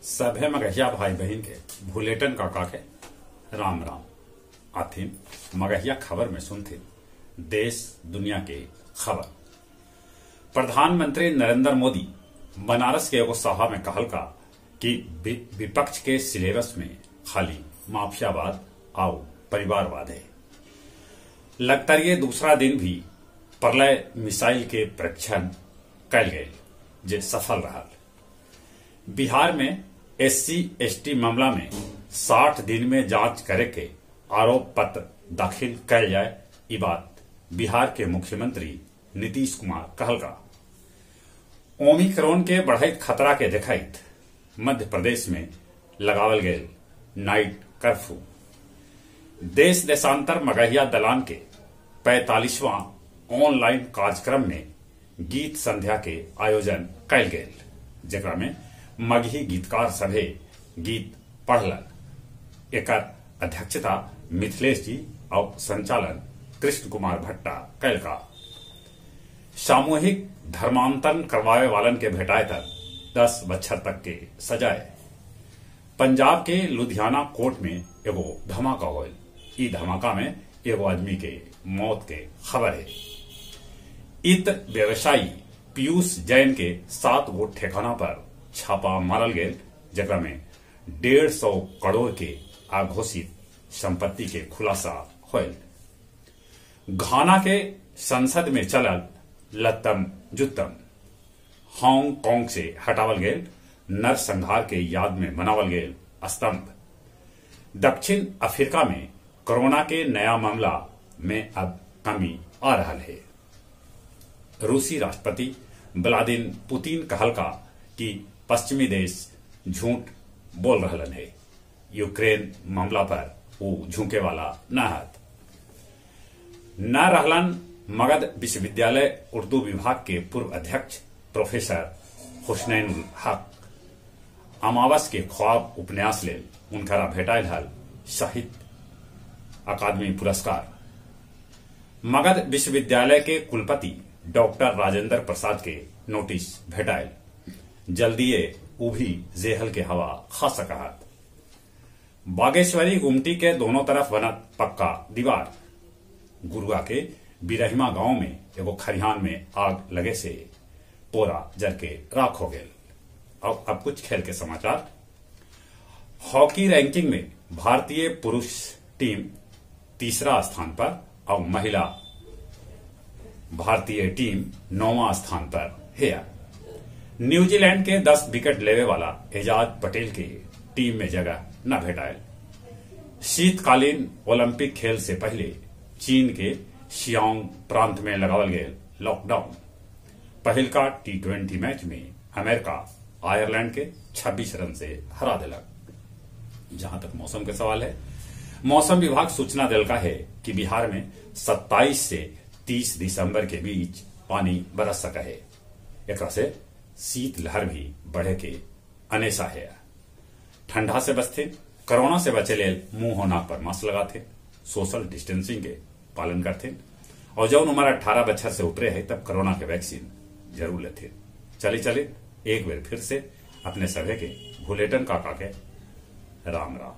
सभे मगहिया भाई बहन के भूलेटन काका के राम राम। आथिन मगहिया खबर में सुनथिन देश दुनिया के खबर। प्रधानमंत्री नरेंद्र मोदी बनारस के एगो सभा में कहल का कि विपक्ष के सिलेबस में खाली माफियावाद और परिवारवाद है। लगातार ये दूसरा दिन भी प्रलय मिसाइल के परीक्षण कल गए जे सफल रहा। बिहार में SC/ST मामला में 60 दिन में जांच करे के आरोप पत्र दाखिल कल जाए। ये बात बिहार के मुख्यमंत्री नीतीश कुमार कहल का। ओमिक्रॉन के बढ़त खतरा के देखत मध्य प्रदेश में लगावल गए नाइट कर्फ्यू। देश देशांतर मगहिया दलान के 45वां ऑनलाइन कार्यक्रम में गीत संध्या के आयोजन कल गए, जेकरा में मगही गीतकार सभे गीत पढ़लन। एकर अध्यक्षता मिथिलेश जी और संचालन कृष्ण कुमार भट्टा कल का। सामूहिक धर्मांतरण करवाए वालन के भेटाए तक 10 बच्चर तक के सजाए। पंजाब के लुधियाना कोर्ट में एगो धमाका होल। ई धमाका में एगो आदमी के मौत के खबर है। इत व्यवसायी पीयूष जैन के 7 गो ठिकाना पर छापा मारल गए, जकरा में 150 करोड़ के अघोषित संपत्ति के खुलासा होल। घाना के संसद में चलल लत्तम जुत्तम हांगकांग से हटावल गए नरसंहार के याद में बनावल गए स्तंभ। दक्षिण अफ्रीका में कोरोना के नया मामला में अब कमी आ रहा है। रूसी राष्ट्रपति व्लादिमीर पुतिन कहल का कि पश्चिमी देश झूठ बोल रहलन है। यूक्रेन मामला पर वो झुके वाला न रहलन। मगध विश्वविद्यालय उर्दू विभाग के पूर्व अध्यक्ष प्रोफेसर हुसनैन हक अमावस के ख्वाब उपन्यास ले उनकरा भेटाइल हल साहित्य अकादमी पुरस्कार। मगध विश्वविद्यालय के कुलपति डॉक्टर राजेंद्र प्रसाद के नोटिस भेटाइल। जल्दीए उ भी जेहल के हवा खा सकत। बागेश्वरी गुमटी के दोनों तरफ बनत पक्का दीवार। गुरुआ के बिरहिमा गांव में एगो खरिहान में आग लगे से पोरा जर के राख हो गए। अब कुछ खेल के समाचार। हॉकी रैंकिंग में भारतीय पुरुष टीम 3रा स्थान पर और महिला भारतीय टीम 9वां स्थान पर है। न्यूजीलैंड के 10 विकेट लेवे वाला एजाज पटेल की टीम में जगह न भेटाए। शीतकालीन ओलंपिक खेल से पहले चीन के शियांग प्रांत में लगावल गए लॉकडाउन। पहल का T20 मैच में अमेरिका आयरलैंड के 26 रन से हरा दिलक। जहां तक मौसम के सवाल है, मौसम विभाग सूचना दिल का है कि बिहार में 27 से 30 दिसंबर के बीच पानी बरस सका है। एक से शीत लहर भी बढ़े के अनेसा है। ठंडा से बचते, कोरोना से बचे ले मुंह और नाक पर मास्क लगाते, सोशल डिस्टेंसिंग के पालन करते और जब उम्र 18 बच्चर से ऊपरे है तब कोरोना के वैक्सीन जरूर लेते। चले एक बार फिर से अपने सभे के भूलेटन काका के राम राम।